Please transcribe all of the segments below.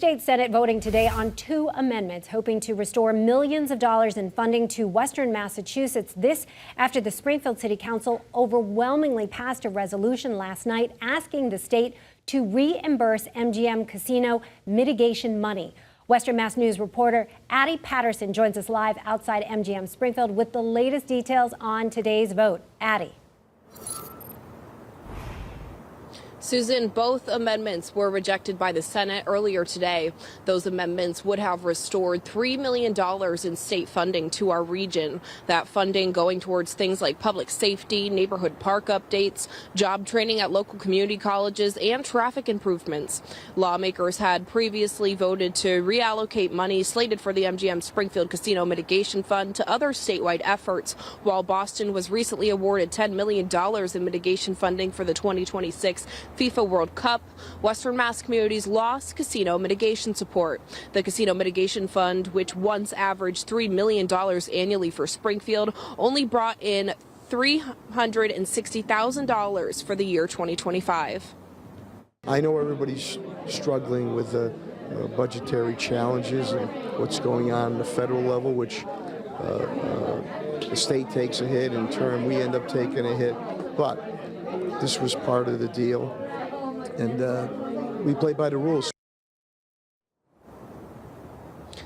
State Senate voting today on two amendments hoping to restore millions of dollars in funding to Western Massachusetts. This after the Springfield City Council overwhelmingly passed a resolution last night asking the state to reimburse MGM Casino mitigation money. Western Mass News reporter Addie Patterson joins us live outside MGM Springfield with the latest details on today's vote. Addie. Susan, both amendments were rejected by the Senate earlier today. Those amendments would have restored $3 million in state funding to our region. That funding going towards things like public safety, neighborhood park updates, job training at local community colleges, and traffic improvements. Lawmakers had previously voted to reallocate money slated for the MGM Springfield Casino Mitigation Fund to other statewide efforts, while Boston was recently awarded $10 million in mitigation funding for the 2026 FIFA World Cup. Western Mass communities lost casino mitigation support. The Casino Mitigation Fund, which once averaged $3 million annually for Springfield, only brought in $360,000 for the year 2025. I know everybody's struggling with the budgetary challenges and what's going on at the federal level, which the state takes a hit, in turn we end up taking a hit. But this was part of the deal, and we play by the rules.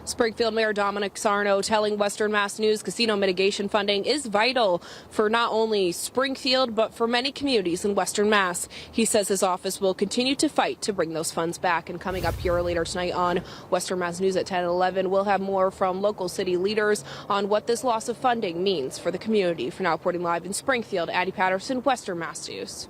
Springfield Mayor Dominic Sarno telling Western Mass News casino mitigation funding is vital for not only Springfield, but for many communities in Western Mass. He says his office will continue to fight to bring those funds back. And coming up here later tonight on Western Mass News at 10 and 11, we'll have more from local city leaders on what this loss of funding means for the community. For now, reporting live in Springfield, Addie Patterson, Western Mass News.